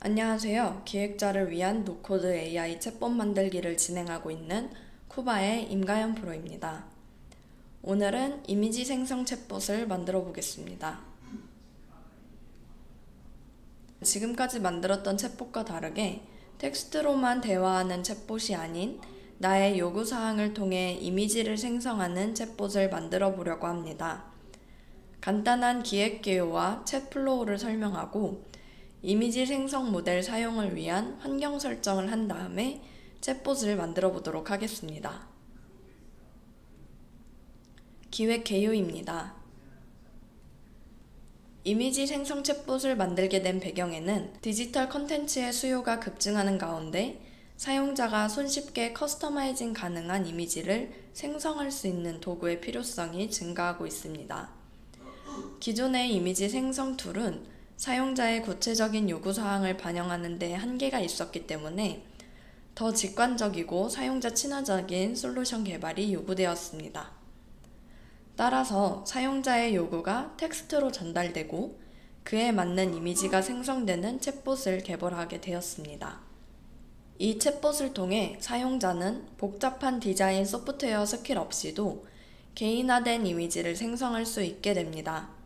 안녕하세요. 기획자를 위한 노코드 AI 챗봇 만들기를 진행하고 있는 쿠바의 임가연 프로입니다. 오늘은 이미지 생성 챗봇을 만들어 보겠습니다. 지금까지 만들었던 챗봇과 다르게 텍스트로만 대화하는 챗봇이 아닌 나의 요구사항을 통해 이미지를 생성하는 챗봇을 만들어 보려고 합니다. 간단한 기획 개요와 챗 플로우를 설명하고 이미지 생성 모델 사용을 위한 환경 설정을 한 다음에 챗봇을 만들어 보도록 하겠습니다. 기획 개요입니다. 이미지 생성 챗봇을 만들게 된 배경에는 디지털 컨텐츠의 수요가 급증하는 가운데 사용자가 손쉽게 커스터마이징 가능한 이미지를 생성할 수 있는 도구의 필요성이 증가하고 있습니다. 기존의 이미지 생성 툴은 사용자의 구체적인 요구사항을 반영하는 데 한계가 있었기 때문에 더 직관적이고 사용자 친화적인 솔루션 개발이 요구되었습니다. 따라서 사용자의 요구가 텍스트로 전달되고 그에 맞는 이미지가 생성되는 챗봇을 개발하게 되었습니다. 이 챗봇을 통해 사용자는 복잡한 디자인 소프트웨어 스킬 없이도 개인화된 이미지를 생성할 수 있게 됩니다.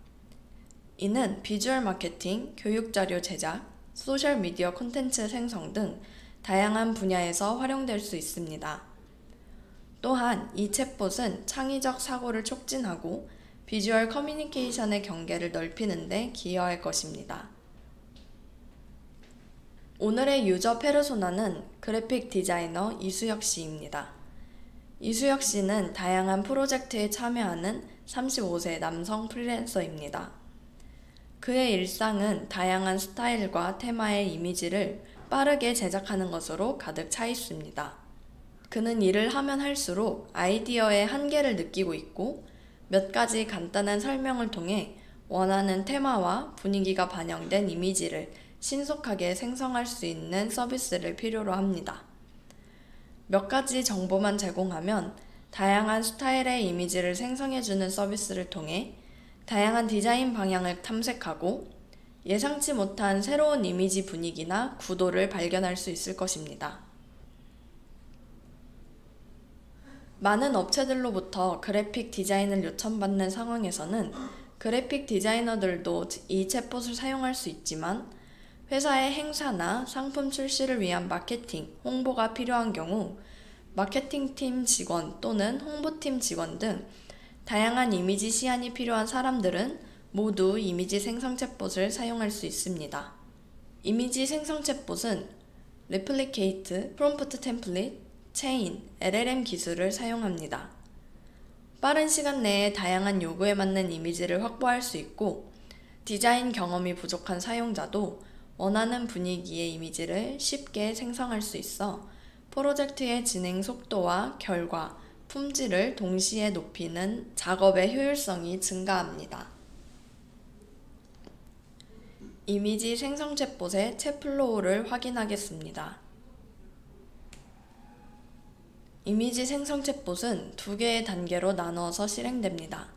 이는 비주얼 마케팅, 교육자료 제작, 소셜미디어 콘텐츠 생성 등 다양한 분야에서 활용될 수 있습니다. 또한 이 챗봇은 창의적 사고를 촉진하고 비주얼 커뮤니케이션의 경계를 넓히는 데 기여할 것입니다. 오늘의 유저 페르소나는 그래픽 디자이너 이수혁 씨입니다. 이수혁 씨는 다양한 프로젝트에 참여하는 35세 남성 프리랜서입니다. 그의 일상은 다양한 스타일과 테마의 이미지를 빠르게 제작하는 것으로 가득 차 있습니다. 그는 일을 하면 할수록 아이디어의 한계를 느끼고 있고 몇 가지 간단한 설명을 통해 원하는 테마와 분위기가 반영된 이미지를 신속하게 생성할 수 있는 서비스를 필요로 합니다. 몇 가지 정보만 제공하면 다양한 스타일의 이미지를 생성해주는 서비스를 통해 다양한 디자인 방향을 탐색하고 예상치 못한 새로운 이미지 분위기나 구도를 발견할 수 있을 것입니다. 많은 업체들로부터 그래픽 디자인을 요청받는 상황에서는 그래픽 디자이너들도 이 챗봇을 사용할 수 있지만 회사의 행사나 상품 출시를 위한 마케팅, 홍보가 필요한 경우 마케팅팀 직원 또는 홍보팀 직원 등 다양한 이미지 시안이 필요한 사람들은 모두 이미지 생성 챗봇을 사용할 수 있습니다. 이미지 생성 챗봇은 레플리케이트, 프롬프트 템플릿, 체인, LLM 기술을 사용합니다. 빠른 시간 내에 다양한 요구에 맞는 이미지를 확보할 수 있고 디자인 경험이 부족한 사용자도 원하는 분위기의 이미지를 쉽게 생성할 수 있어 프로젝트의 진행 속도와 결과, 품질을 동시에 높이는 작업의 효율성이 증가합니다. 이미지 생성 챗봇의 챗 플로우를 확인하겠습니다. 이미지 생성 챗봇은 두 개의 단계로 나누어서 실행됩니다.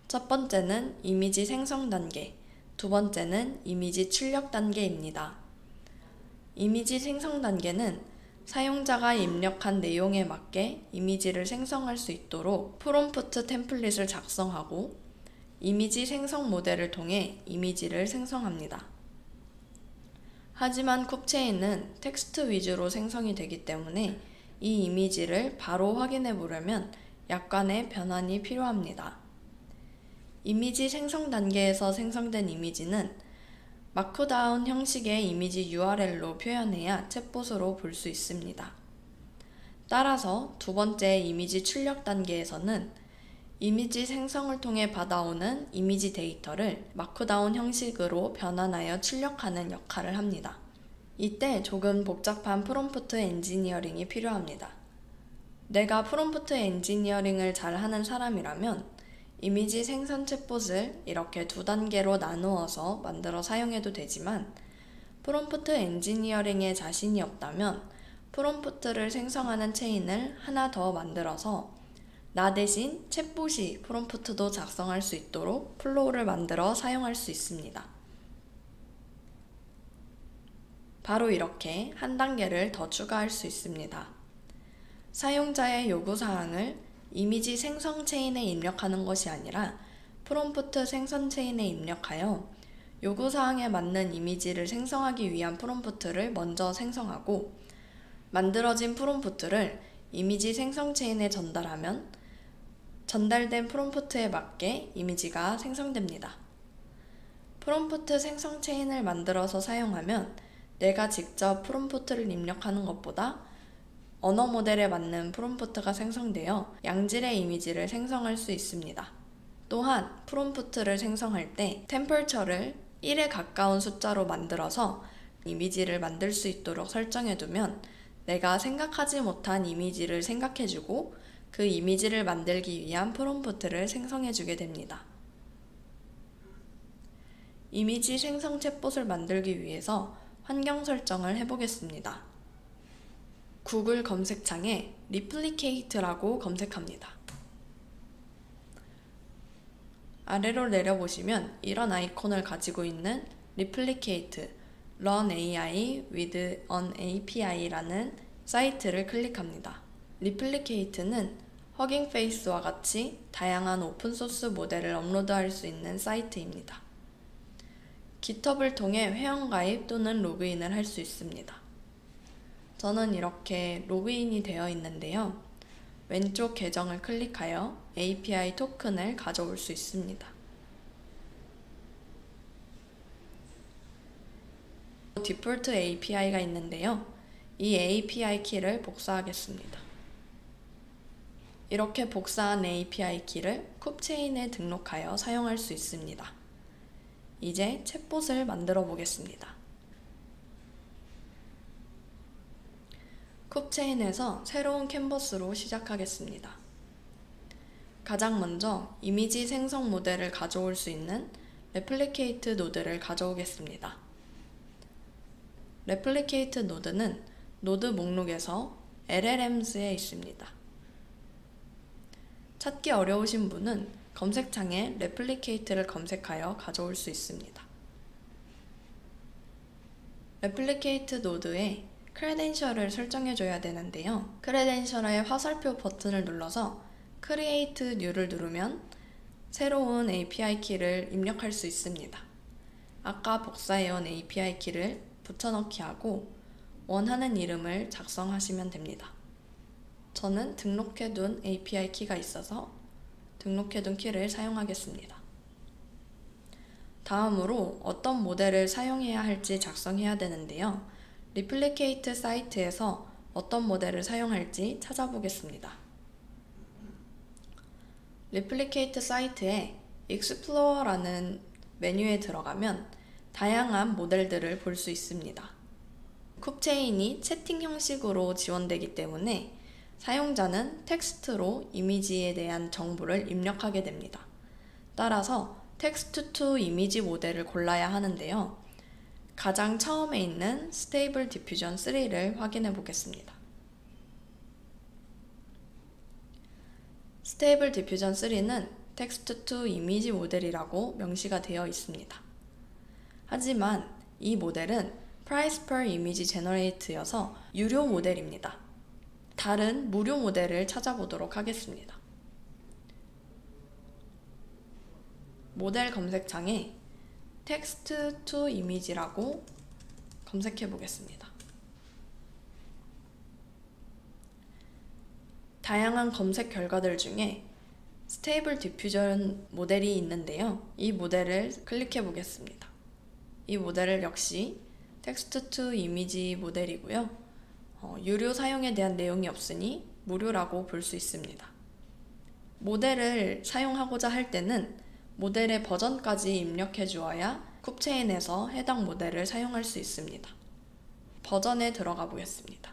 첫 번째는 이미지 생성 단계, 두 번째는 이미지 출력 단계입니다. 이미지 생성 단계는 사용자가 입력한 내용에 맞게 이미지를 생성할 수 있도록 프롬프트 템플릿을 작성하고 이미지 생성 모델을 통해 이미지를 생성합니다. 하지만 쿱체인은 텍스트 위주로 생성이 되기 때문에 이 이미지를 바로 확인해 보려면 약간의 변환이 필요합니다. 이미지 생성 단계에서 생성된 이미지는 마크다운 형식의 이미지 URL로 표현해야 챗봇으로 볼 수 있습니다. 따라서 두 번째 이미지 출력 단계에서는 이미지 생성을 통해 받아오는 이미지 데이터를 마크다운 형식으로 변환하여 출력하는 역할을 합니다. 이때 조금 복잡한 프롬프트 엔지니어링이 필요합니다. 내가 프롬프트 엔지니어링을 잘하는 사람이라면 이미지 생성 챗봇을 이렇게 두 단계로 나누어서 만들어 사용해도 되지만 프롬프트 엔지니어링에 자신이 없다면 프롬프트를 생성하는 체인을 하나 더 만들어서 나 대신 챗봇이 프롬프트도 작성할 수 있도록 플로우를 만들어 사용할 수 있습니다. 바로 이렇게 한 단계를 더 추가할 수 있습니다. 사용자의 요구사항을 이미지 생성 체인에 입력하는 것이 아니라 프롬프트 생성 체인에 입력하여 요구사항에 맞는 이미지를 생성하기 위한 프롬프트를 먼저 생성하고 만들어진 프롬프트를 이미지 생성 체인에 전달하면 전달된 프롬프트에 맞게 이미지가 생성됩니다. 프롬프트 생성 체인을 만들어서 사용하면 내가 직접 프롬프트를 입력하는 것보다 언어 모델에 맞는 프롬프트가 생성되어 양질의 이미지를 생성할 수 있습니다. 또한 프롬프트를 생성할 때 템퍼처를 1에 가까운 숫자로 만들어서 이미지를 만들 수 있도록 설정해두면 내가 생각하지 못한 이미지를 생각해주고 그 이미지를 만들기 위한 프롬프트를 생성해주게 됩니다. 이미지 생성 챗봇을 만들기 위해서 환경 설정을 해보겠습니다. 구글 검색창에 Replicate라고 검색합니다. 아래로 내려보시면 이런 아이콘을 가지고 있는 Replicate, Run AI with an API라는 사이트를 클릭합니다. Replicate는 허깅 페이스와 같이 다양한 오픈소스 모델을 업로드할 수 있는 사이트입니다. GitHub을 통해 회원가입 또는 로그인을 할 수 있습니다. 저는 이렇게 로그인이 되어 있는데요. 왼쪽 계정을 클릭하여 API 토큰을 가져올 수 있습니다. 디폴트 API가 있는데요. 이 API 키를 복사하겠습니다. 이렇게 복사한 API 키를 쿱체인에 등록하여 사용할 수 있습니다. 이제 챗봇을 만들어 보겠습니다. 쿱체인에서 새로운 캔버스로 시작하겠습니다. 가장 먼저 이미지 생성 모델을 가져올 수 있는 레플리케이트 노드를 가져오겠습니다. 레플리케이트 노드는 노드 목록에서 LLMs에 있습니다. 찾기 어려우신 분은 검색창에 레플리케이트를 검색하여 가져올 수 있습니다. 레플리케이트 노드에 크레덴셜을 설정해줘야 되는데요. 크레덴셜의 화살표 버튼을 눌러서 Create New를 누르면 새로운 API 키를 입력할 수 있습니다. 아까 복사해온 API 키를 붙여넣기 하고 원하는 이름을 작성하시면 됩니다. 저는 등록해둔 API 키가 있어서 등록해둔 키를 사용하겠습니다. 다음으로 어떤 모델을 사용해야 할지 작성해야 되는데요. 리플리케이트 사이트에서 어떤 모델을 사용할지 찾아보겠습니다. 리플리케이트 사이트에 Explorer라는 메뉴에 들어가면 다양한 모델들을 볼 수 있습니다. 쿱체인이 채팅 형식으로 지원되기 때문에 사용자는 텍스트로 이미지에 대한 정보를 입력하게 됩니다. 따라서 텍스트 투 이미지 모델을 골라야 하는데요. 가장 처음에 있는 Stable Diffusion 3를 확인해 보겠습니다. Stable Diffusion 3는 텍스트 투 이미지 모델이라고 명시가 되어 있습니다. 하지만 이 모델은 Price per Image Generate여서 유료 모델입니다. 다른 무료 모델을 찾아보도록 하겠습니다. 모델 검색창에 텍스트 투 이미지라고 검색해 보겠습니다. 다양한 검색 결과들 중에 스테이블 디퓨전 모델이 있는데요. 이 모델을 클릭해 보겠습니다. 이 모델을 역시 텍스트 투 이미지 모델이고요. 유료 사용에 대한 내용이 없으니 무료라고 볼 수 있습니다. 모델을 사용하고자 할 때는 모델의 버전까지 입력해 주어야 쿱체인에서 해당 모델을 사용할 수 있습니다. 버전에 들어가 보겠습니다.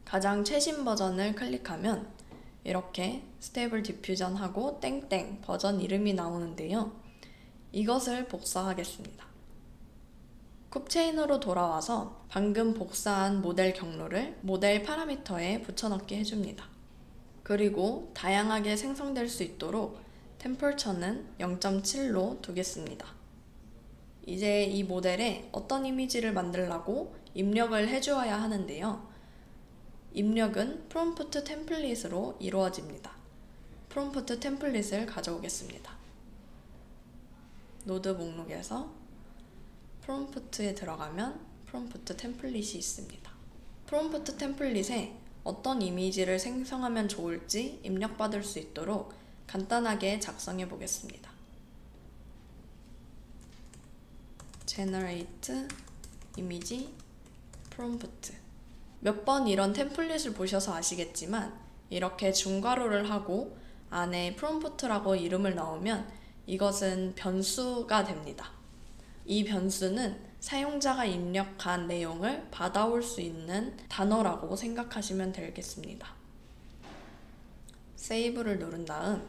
가장 최신 버전을 클릭하면 이렇게 스테이블 디퓨전 하고 땡땡 버전 이름이 나오는데요. 이것을 복사하겠습니다. 쿱체인으로 돌아와서 방금 복사한 모델 경로를 모델 파라미터에 붙여넣기 해줍니다. 그리고 다양하게 생성될 수 있도록 템퍼처는 0.7로 두겠습니다. 이제 이 모델에 어떤 이미지를 만들라고 입력을 해주어야 하는데요. 입력은 프롬프트 템플릿으로 이루어집니다. 프롬프트 템플릿을 가져오겠습니다. 노드 목록에서 프롬프트에 들어가면 프롬프트 템플릿이 있습니다. 프롬프트 템플릿에 어떤 이미지를 생성하면 좋을지 입력받을 수 있도록 간단하게 작성해 보겠습니다. Generate Image Prompt. 몇 번 이런 템플릿을 보셔서 아시겠지만 이렇게 중괄호를 하고 안에 프롬프트라고 이름을 넣으면 이것은 변수가 됩니다. 이 변수는 사용자가 입력한 내용을 받아올 수 있는 단어라고 생각하시면 되겠습니다. 세이브를 누른 다음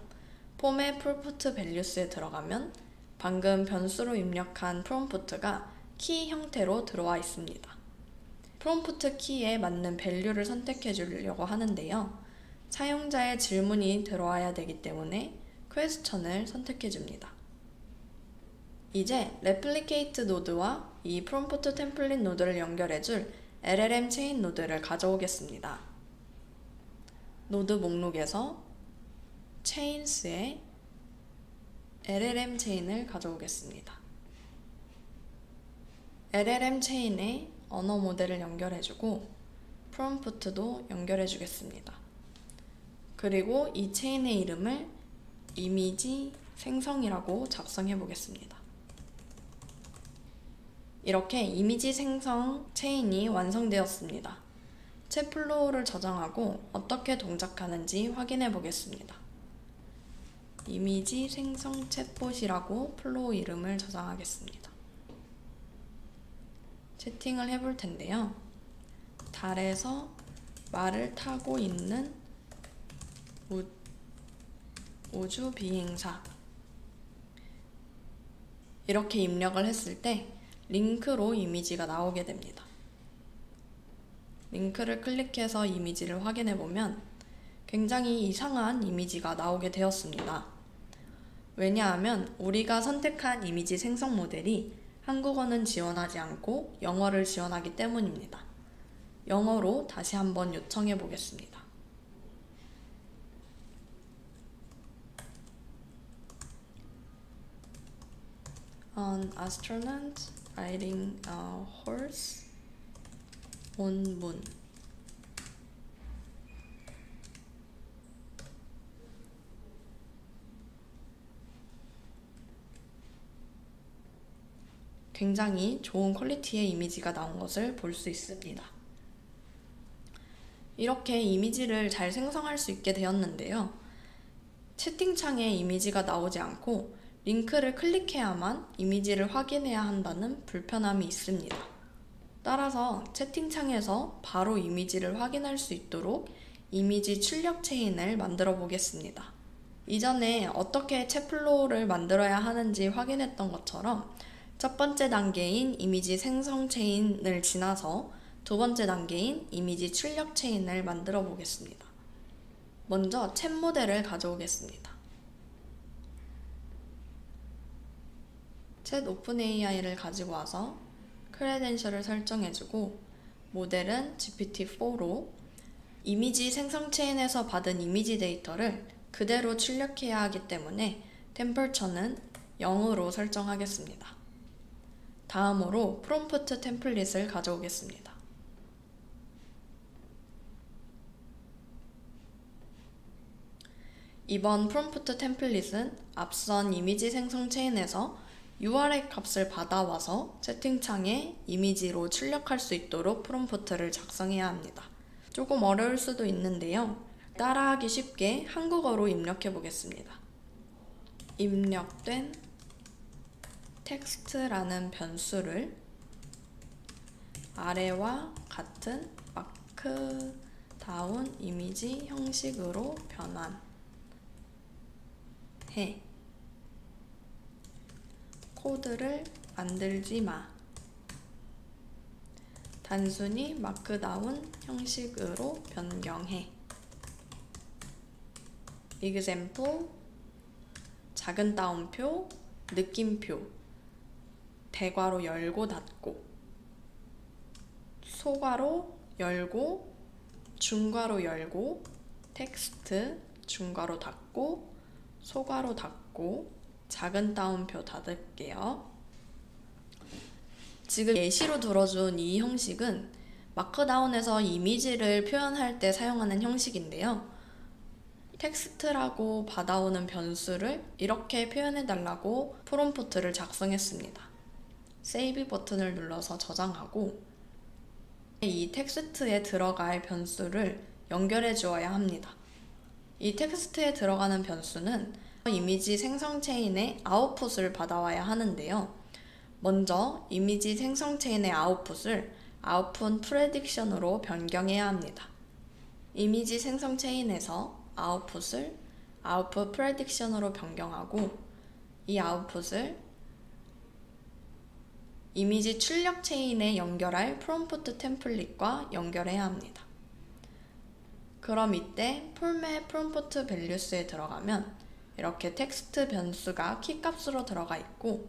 폼의 프롬프트 밸류스에 들어가면 방금 변수로 입력한 프롬프트가 키 형태로 들어와 있습니다. 프롬프트 키에 맞는 밸류를 선택해 주려고 하는데요. 사용자의 질문이 들어와야 되기 때문에 퀘스천을 선택해 줍니다. 이제 레플리케이트 노드와 이 프롬프트 템플릿 노드를 연결해 줄 LLM 체인 노드를 가져오겠습니다. 노드 목록에서 chains에 LLM 체인을 가져오겠습니다. LLM 체인에 언어 모델을 연결해주고 프롬프트도 연결해주겠습니다. 그리고 이 체인의 이름을 이미지 생성이라고 작성해 보겠습니다. 이렇게 이미지 생성 체인이 완성되었습니다. 챗 플로우를 저장하고 어떻게 동작하는지 확인해 보겠습니다. 이미지 생성 챗봇이라고 플로우 이름을 저장하겠습니다. 채팅을 해볼 텐데요. 달에서 말을 타고 있는 우주 비행사. 이렇게 입력을 했을 때 링크로 이미지가 나오게 됩니다. 링크를 클릭해서 이미지를 확인해 보면 굉장히 이상한 이미지가 나오게 되었습니다. 왜냐하면 우리가 선택한 이미지 생성 모델이 한국어는 지원하지 않고 영어를 지원하기 때문입니다. 영어로 다시 한번 요청해 보겠습니다. An astronaut riding a horse on moon. 굉장히 좋은 퀄리티의 이미지가 나온 것을 볼 수 있습니다. 이렇게 이미지를 잘 생성할 수 있게 되었는데요. 채팅창에 이미지가 나오지 않고 링크를 클릭해야만 이미지를 확인해야 한다는 불편함이 있습니다. 따라서 채팅창에서 바로 이미지를 확인할 수 있도록 이미지 출력 체인을 만들어 보겠습니다. 이전에 어떻게 챗 플로우를 만들어야 하는지 확인했던 것처럼 첫 번째 단계인 이미지 생성 체인을 지나서 두 번째 단계인 이미지 출력 체인을 만들어 보겠습니다. 먼저 챗 모델을 가져오겠습니다. 챗 오픈AI를 가지고 와서 크레덴셜을 설정해주고 모델은 GPT-4로 이미지 생성 체인에서 받은 이미지 데이터를 그대로 출력해야 하기 때문에 템퍼처는 0으로 설정하겠습니다. 다음으로 프롬프트 템플릿을 가져오겠습니다. 이번 프롬프트 템플릿은 앞선 이미지 생성 체인에서 URL 값을 받아와서 채팅창에 이미지로 출력할 수 있도록 프롬프트를 작성해야 합니다. 조금 어려울 수도 있는데요. 따라하기 쉽게 한국어로 입력해 보겠습니다. 입력된 텍스트라는 변수를 아래와 같은 마크다운 이미지 형식으로 변환해 코드를 만들지 마. 단순히 마크다운 형식으로 변경해. example, 작은 따옴표, 느낌표, 대괄호 열고 닫고, 소괄호 열고, 중괄호 열고, 텍스트 중괄호 닫고, 소괄호 닫고, 작은 따옴표 닫을게요. 지금 예시로 들어준 이 형식은 마크다운에서 이미지를 표현할 때 사용하는 형식인데요. 텍스트라고 받아오는 변수를 이렇게 표현해달라고 프롬프트를 작성했습니다. 세이브 버튼을 눌러서 저장하고 이 텍스트에 들어갈 변수를 연결해 주어야 합니다. 이 텍스트에 들어가는 변수는 이미지 생성 체인의 아웃풋을 받아와야 하는데요. 먼저 이미지 생성 체인의 아웃풋을 아웃풋 프레딕션으로 변경해야 합니다. 이미지 생성 체인에서 아웃풋을 아웃풋 프레딕션으로 변경하고 이 아웃풋을 이미지 출력 체인에 연결할 프롬프트 템플릿과 연결해야 합니다. 그럼 이때 폴맷 프롬프트 밸류스에 들어가면 이렇게 텍스트 변수가 키값으로 들어가 있고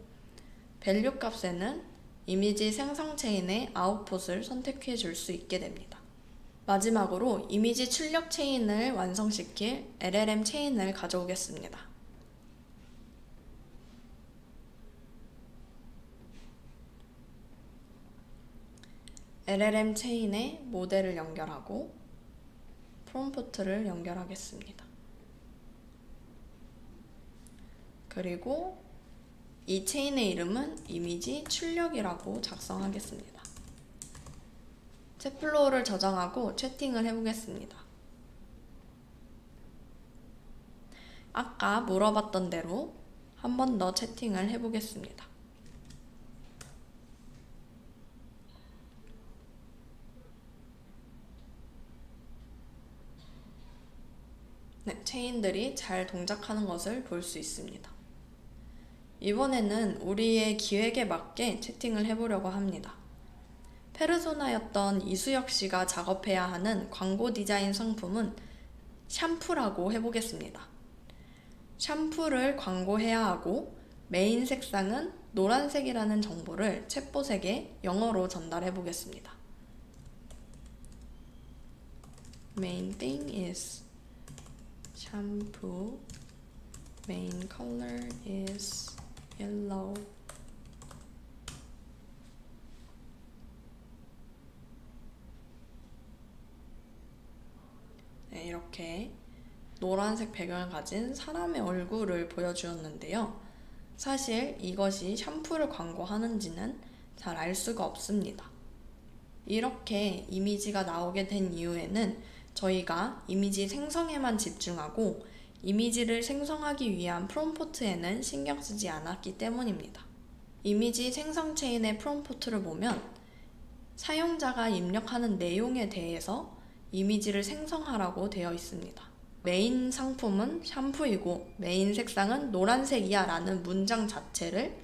밸류 값에는 이미지 생성 체인의 아웃풋을 선택해 줄 수 있게 됩니다. 마지막으로 이미지 출력 체인을 완성시킬 LLM 체인을 가져오겠습니다. LLM 체인에 모델을 연결하고 프롬프트를 연결하겠습니다. 그리고 이 체인의 이름은 이미지 출력이라고 작성하겠습니다. 챗플로우를 저장하고 채팅을 해보겠습니다. 아까 물어봤던 대로 한 번 더 채팅을 해보겠습니다. 네, 체인들이 잘 동작하는 것을 볼 수 있습니다. 이번에는 우리의 기획에 맞게 채팅을 해보려고 합니다. 페르소나였던 이수혁 씨가 작업해야 하는 광고 디자인 상품은 샴푸라고 해보겠습니다. 샴푸를 광고해야 하고 메인 색상은 노란색이라는 정보를 챗봇에게 영어로 전달해 보겠습니다. Main thing is shampoo. Main color is yellow. 네, 이렇게 노란색 배경을 가진 사람의 얼굴을 보여주었는데요. 사실 이것이 샴푸를 광고하는지는 잘 알 수가 없습니다. 이렇게 이미지가 나오게 된 이유에는 저희가 이미지 생성에만 집중하고 이미지를 생성하기 위한 프롬프트에는 신경 쓰지 않았기 때문입니다. 이미지 생성 체인의 프롬프트를 보면 사용자가 입력하는 내용에 대해서 이미지를 생성하라고 되어 있습니다. 메인 상품은 샴푸이고 메인 색상은 노란색이야 라는 문장 자체를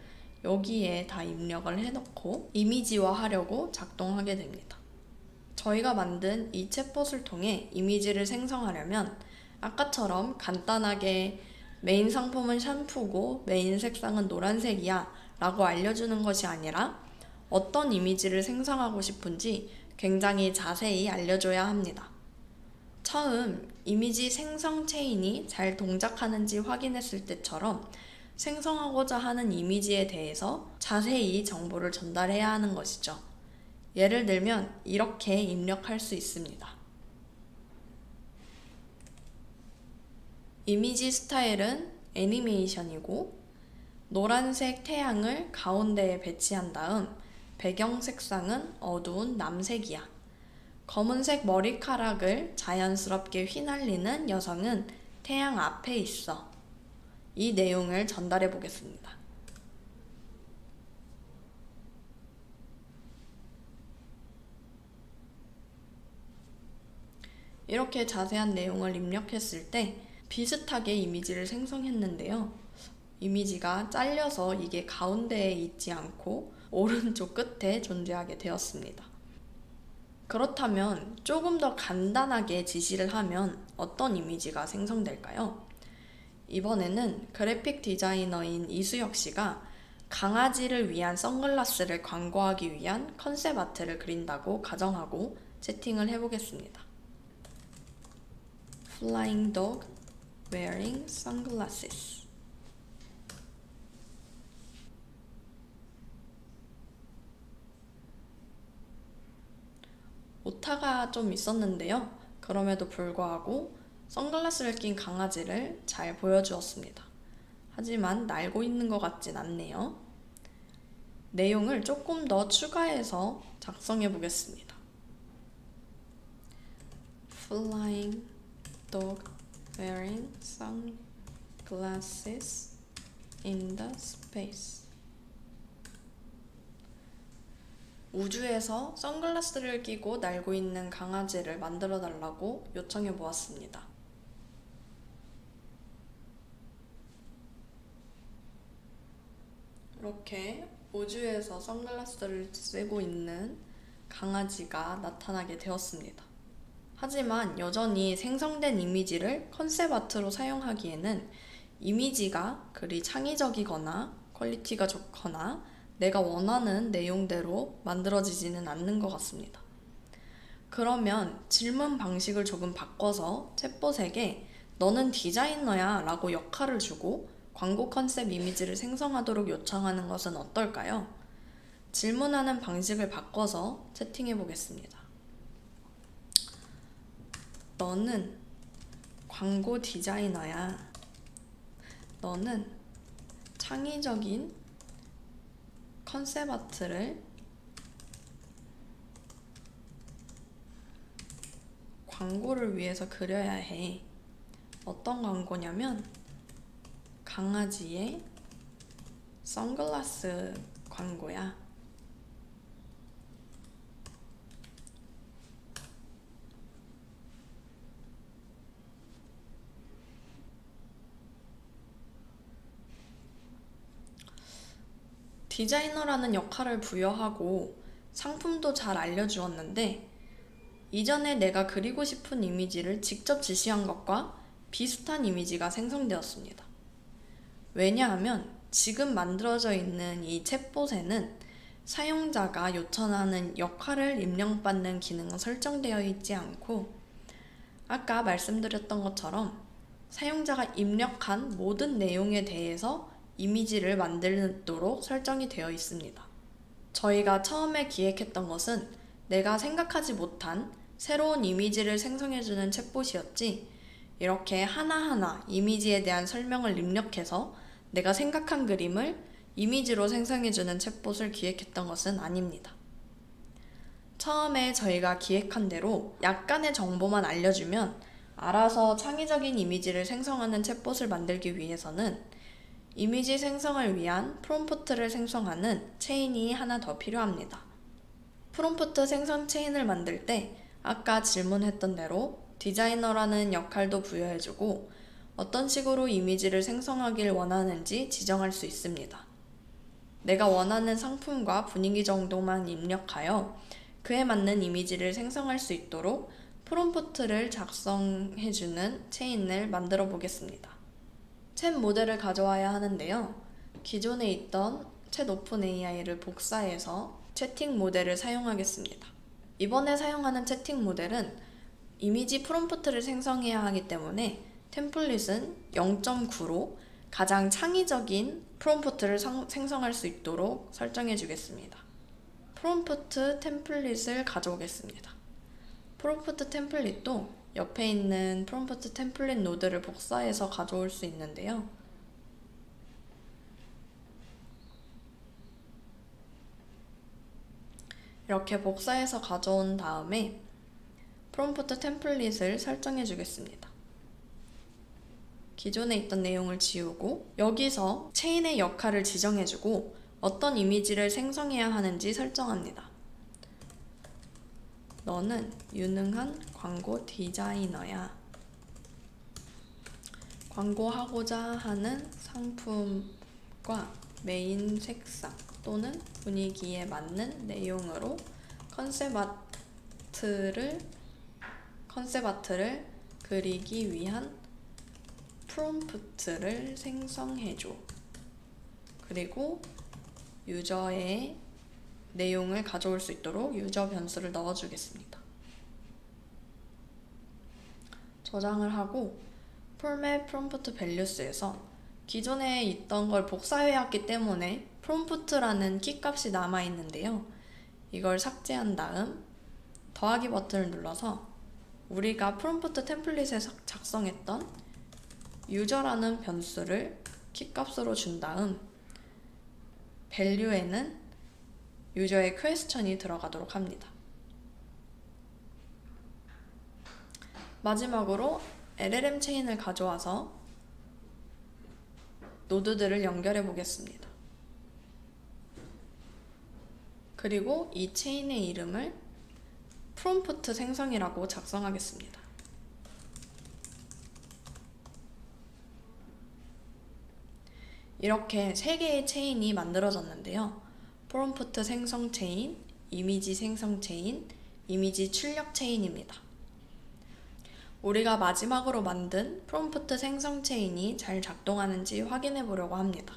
여기에 다 입력을 해놓고 이미지화하려고 작동하게 됩니다. 저희가 만든 이 챗봇을 통해 이미지를 생성하려면 아까처럼 간단하게 메인 상품은 샴푸고 메인 색상은 노란색이야 라고 알려주는 것이 아니라 어떤 이미지를 생성하고 싶은지 굉장히 자세히 알려줘야 합니다. 처음 이미지 생성 체인이 잘 동작하는지 확인했을 때처럼 생성하고자 하는 이미지에 대해서 자세히 정보를 전달해야 하는 것이죠. 예를 들면 이렇게 입력할 수 있습니다. 이미지 스타일은 애니메이션이고 노란색 태양을 가운데에 배치한 다음 배경 색상은 어두운 남색이야. 검은색 머리카락을 자연스럽게 휘날리는 여성은 태양 앞에 있어. 이 내용을 전달해 보겠습니다. 이렇게 자세한 내용을 입력했을 때 비슷하게 이미지를 생성했는데요. 이미지가 잘려서 이게 가운데에 있지 않고 오른쪽 끝에 존재하게 되었습니다. 그렇다면 조금 더 간단하게 지시를 하면 어떤 이미지가 생성될까요? 이번에는 그래픽 디자이너인 이수혁 씨가 강아지를 위한 선글라스를 광고하기 위한 컨셉 아트를 그린다고 가정하고 채팅을 해보겠습니다. Flying dog wearing sunglasses. 오타가 좀 있었는데요. 그럼에도 불구하고 선글라스를 낀 강아지를 잘 보여주었습니다. 하지만 날고 있는 것 같진 않네요. 내용을 조금 더 추가해서 작성해 보겠습니다. Flying dog wearing sunglasses in the space. 우주에서 선글라스를 끼고 날고 있는 강아지를 만들어 달라고 요청해 보았습니다. 이렇게 우주에서 선글라스를 쓰고 있는 강아지가 나타나게 되었습니다. 하지만 여전히 생성된 이미지를 컨셉 아트로 사용하기에는 이미지가 그리 창의적이거나 퀄리티가 좋거나 내가 원하는 내용대로 만들어지지는 않는 것 같습니다. 그러면 질문 방식을 조금 바꿔서 챗봇에게 너는 디자이너야 라고 역할을 주고 광고 컨셉 이미지를 생성하도록 요청하는 것은 어떨까요? 질문하는 방식을 바꿔서 채팅해 보겠습니다. 너는 광고 디자이너야. 너는 창의적인 컨셉 아트를 광고를 위해서 그려야 해. 어떤 광고냐면 강아지의 선글라스 광고야. 디자이너라는 역할을 부여하고 상품도 잘 알려주었는데 이전에 내가 그리고 싶은 이미지를 직접 지시한 것과 비슷한 이미지가 생성되었습니다. 왜냐하면 지금 만들어져 있는 이 챗봇에는 사용자가 요청하는 역할을 입력받는 기능은 설정되어 있지 않고 아까 말씀드렸던 것처럼 사용자가 입력한 모든 내용에 대해서 이미지를 만들도록 설정이 되어 있습니다. 저희가 처음에 기획했던 것은 내가 생각하지 못한 새로운 이미지를 생성해주는 챗봇이었지 이렇게 하나하나 이미지에 대한 설명을 입력해서 내가 생각한 그림을 이미지로 생성해주는 챗봇을 기획했던 것은 아닙니다. 처음에 저희가 기획한 대로 약간의 정보만 알려주면 알아서 창의적인 이미지를 생성하는 챗봇을 만들기 위해서는 이미지 생성을 위한 프롬프트를 생성하는 체인이 하나 더 필요합니다. 프롬프트 생성 체인을 만들 때 아까 질문했던 대로 디자이너라는 역할도 부여해주고 어떤 식으로 이미지를 생성하길 원하는지 지정할 수 있습니다. 내가 원하는 상품과 분위기 정도만 입력하여 그에 맞는 이미지를 생성할 수 있도록 프롬프트를 작성해주는 체인을 만들어 보겠습니다. 챗 모델을 가져와야 하는데요. 기존에 있던 챗 오픈 AI를 복사해서 채팅 모델을 사용하겠습니다. 이번에 사용하는 채팅 모델은 이미지 프롬프트를 생성해야 하기 때문에 템플릿은 0.9로 가장 창의적인 프롬프트를 생성할 수 있도록 설정해 주겠습니다. 프롬프트 템플릿을 가져오겠습니다. 프롬프트 템플릿도 옆에 있는 프롬프트 템플릿 노드를 복사해서 가져올 수 있는데요. 이렇게 복사해서 가져온 다음에 프롬프트 템플릿을 설정해 주겠습니다. 기존에 있던 내용을 지우고 여기서 체인의 역할을 지정해주고 어떤 이미지를 생성해야 하는지 설정합니다. 너는 유능한 광고 디자이너야. 광고하고자 하는 상품과 메인 색상 또는 분위기에 맞는 내용으로 컨셉 아트를 그리기 위한 프롬프트를 생성해줘. 그리고 유저의 내용을 가져올 수 있도록 유저 변수를 넣어주겠습니다. 저장을 하고 format prompt values에서 기존에 있던 걸 복사해왔기 때문에 prompt라는 키값이 남아있는데요. 이걸 삭제한 다음 더하기 버튼을 눌러서 우리가 프롬프트 템플릿에 작성했던 유저라는 변수를 키값으로 준 다음 value에는 유저의 question이 들어가도록 합니다. 마지막으로 LLM 체인을 가져와서 노드들을 연결해 보겠습니다. 그리고 이 체인의 이름을 프롬프트 생성이라고 작성하겠습니다. 이렇게 3개의 체인이 만들어졌는데요. 프롬프트 생성 체인, 이미지 생성 체인, 이미지 출력 체인입니다. 우리가 마지막으로 만든 프롬프트 생성 체인이 잘 작동하는지 확인해 보려고 합니다.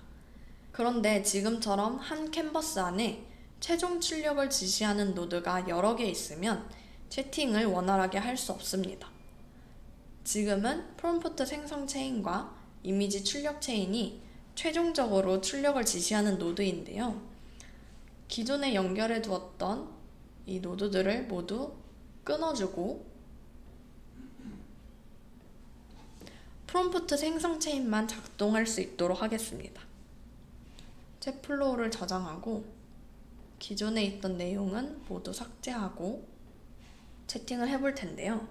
그런데 지금처럼 한 캔버스 안에 최종 출력을 지시하는 노드가 여러 개 있으면 채팅을 원활하게 할 수 없습니다. 지금은 프롬프트 생성 체인과 이미지 출력 체인이 최종적으로 출력을 지시하는 노드인데요. 기존에 연결해 두었던 이 노드들을 모두 끊어주고 프롬프트 생성 체인만 작동할 수 있도록 하겠습니다. 챗 플로우를 저장하고 기존에 있던 내용은 모두 삭제하고 채팅을 해볼 텐데요.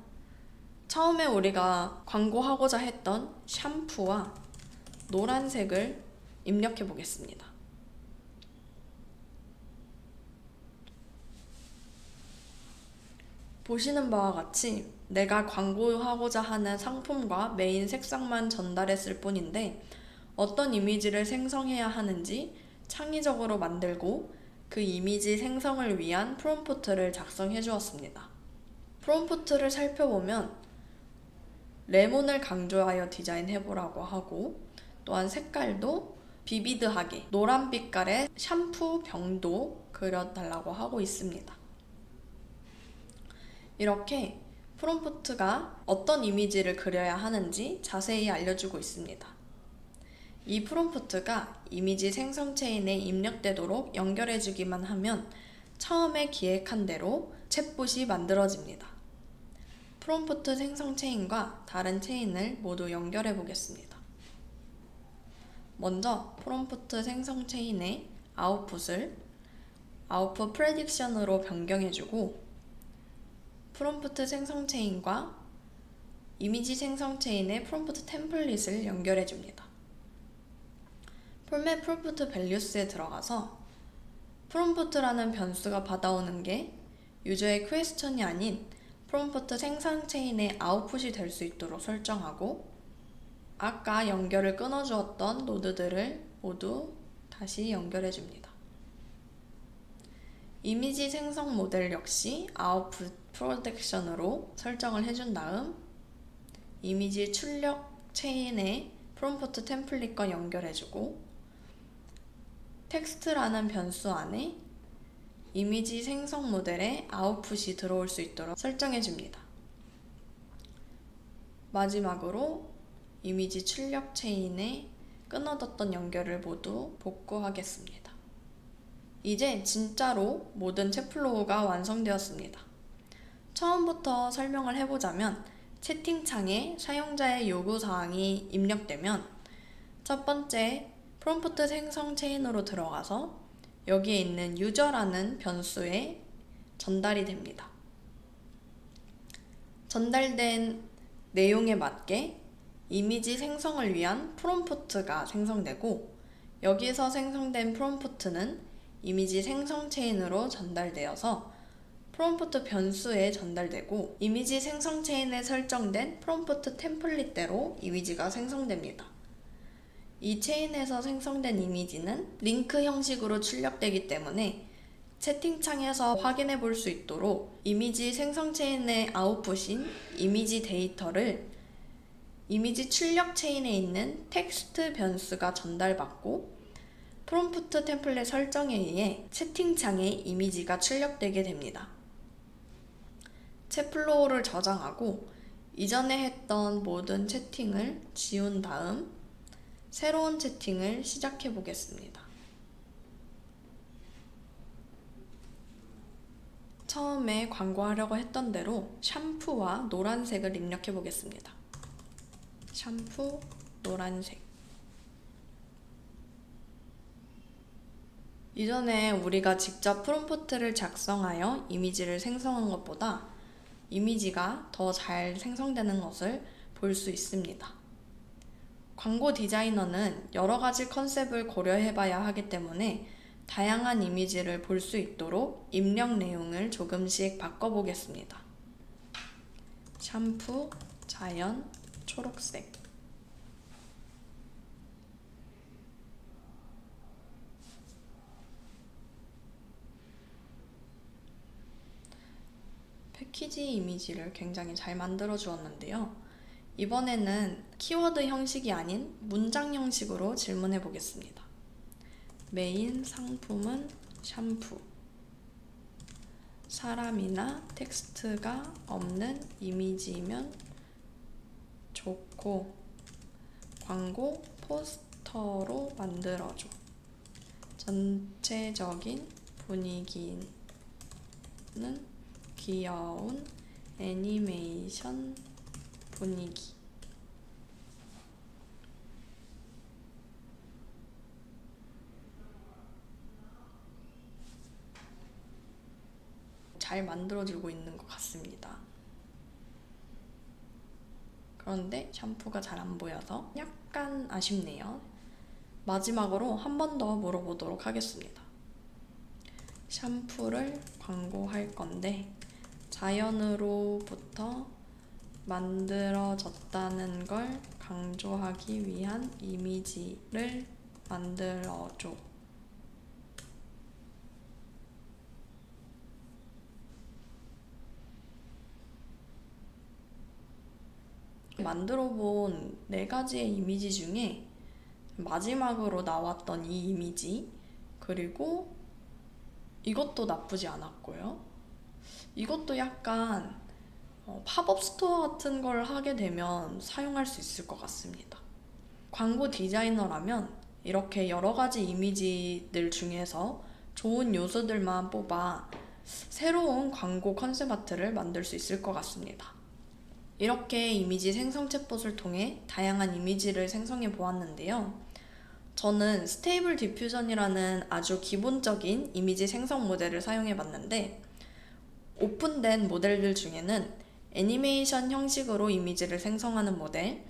처음에 우리가 광고하고자 했던 샴푸와 노란색을 입력해 보겠습니다. 보시는 바와 같이 내가 광고하고자 하는 상품과 메인 색상만 전달했을 뿐인데 어떤 이미지를 생성해야 하는지 창의적으로 만들고 그 이미지 생성을 위한 프롬프트를 작성해 주었습니다. 프롬프트를 살펴보면 레몬을 강조하여 디자인해보라고 하고 또한 색깔도 비비드하게 노란 빛깔의 샴푸 병도 그려달라고 하고 있습니다. 이렇게 프롬프트가 어떤 이미지를 그려야 하는지 자세히 알려주고 있습니다. 이 프롬프트가 이미지 생성 체인에 입력되도록 연결해주기만 하면 처음에 기획한 대로 챗봇이 만들어집니다. 프롬프트 생성 체인과 다른 체인을 모두 연결해 보겠습니다. 먼저 프롬프트 생성 체인의 아웃풋을 아웃풋 프레딕션으로 변경해주고 프롬프트 생성 체인과 이미지 생성 체인의 프롬프트 템플릿을 연결해줍니다. format prompt values에 들어가서 프롬프트라는 변수가 받아오는 게 유저의 question이 아닌 프롬프트 생성 체인의 아웃풋이 될 수 있도록 설정하고 아까 연결을 끊어주었던 노드들을 모두 다시 연결해줍니다. 이미지 생성 모델 역시 아웃풋 프로텍션으로 설정을 해준 다음 이미지 출력 체인의 프롬프트 템플릿과 연결해주고 텍스트라는 변수 안에 이미지 생성 모델의 아웃풋이 들어올 수 있도록 설정해줍니다. 마지막으로 이미지 출력 체인에 끊어졌던 연결을 모두 복구하겠습니다. 이제 진짜로 모든 챗 플로우가 완성되었습니다. 처음부터 설명을 해보자면 채팅창에 사용자의 요구사항이 입력되면 첫 번째 프롬프트 생성 체인으로 들어가서 여기에 있는 유저라는 변수에 전달이 됩니다. 전달된 내용에 맞게 이미지 생성을 위한 프롬프트가 생성되고 여기서 생성된 프롬프트는 이미지 생성 체인으로 전달되어서 프롬프트 변수에 전달되고 이미지 생성 체인에 설정된 프롬프트 템플릿대로 이미지가 생성됩니다. 이 체인에서 생성된 이미지는 링크 형식으로 출력되기 때문에 채팅창에서 확인해 볼 수 있도록 이미지 생성 체인의 아웃풋인 이미지 데이터를 이미지 출력 체인에 있는 텍스트 변수가 전달받고 프롬프트 템플릿 설정에 의해 채팅창에 이미지가 출력되게 됩니다. 챗 플로우를 저장하고 이전에 했던 모든 채팅을 지운 다음 새로운 채팅을 시작해 보겠습니다. 처음에 광고하려고 했던 대로 샴푸와 노란색을 입력해 보겠습니다. 샴푸, 노란색. 이전에 우리가 직접 프롬프트를 작성하여 이미지를 생성한 것보다 이미지가 더 잘 생성되는 것을 볼 수 있습니다. 광고 디자이너는 여러 가지 컨셉을 고려해 봐야 하기 때문에 다양한 이미지를 볼 수 있도록 입력 내용을 조금씩 바꿔보겠습니다. 샴푸, 자연, 초록색. 패키지 이미지를 굉장히 잘 만들어 주었는데요. 이번에는 키워드 형식이 아닌 문장 형식으로 질문해 보겠습니다. 메인 상품은 샴푸. 사람이나 텍스트가 없는 이미지면 좋고 광고 포스터로 만들어줘. 전체적인 분위기는 귀여운 애니메이션 분위기. 잘 만들어지고 있는 것 같습니다. 그런데 샴푸가 잘 안 보여서 약간 아쉽네요. 마지막으로 한 번 더 물어보도록 하겠습니다. 샴푸를 광고할 건데 자연으로부터 만들어졌다는 걸 강조하기 위한 이미지를 만들어줘. 만들어 본 4가지의 이미지 중에 마지막으로 나왔던 이 이미지, 그리고 이것도 나쁘지 않았고요. 이것도 약간 팝업 스토어 같은 걸 하게 되면 사용할 수 있을 것 같습니다. 광고 디자이너라면 이렇게 여러 가지 이미지들 중에서 좋은 요소들만 뽑아 새로운 광고 컨셉 아트를 만들 수 있을 것 같습니다. 이렇게 이미지 생성 챗봇을 통해 다양한 이미지를 생성해 보았는데요. 저는 스테이블 디퓨전이라는 아주 기본적인 이미지 생성 모델을 사용해 봤는데 오픈된 모델들 중에는 애니메이션 형식으로 이미지를 생성하는 모델,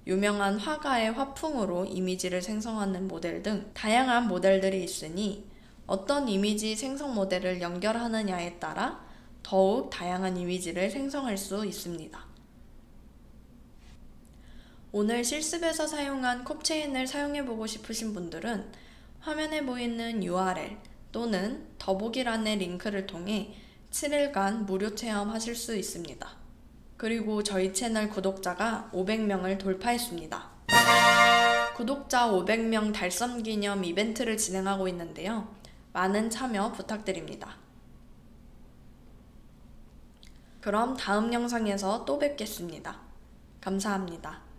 유명한 화가의 화풍으로 이미지를 생성하는 모델 등 다양한 모델들이 있으니 어떤 이미지 생성 모델을 연결하느냐에 따라 더욱 다양한 이미지를 생성할 수 있습니다. 오늘 실습에서 사용한 콥체인을 사용해보고 싶으신 분들은 화면에 보이는 URL 또는 더보기란의 링크를 통해 7일간 무료 체험하실 수 있습니다. 그리고 저희 채널 구독자가 500명을 돌파했습니다. 구독자 500명 달성 기념 이벤트를 진행하고 있는데요. 많은 참여 부탁드립니다. 그럼 다음 영상에서 또 뵙겠습니다. 감사합니다.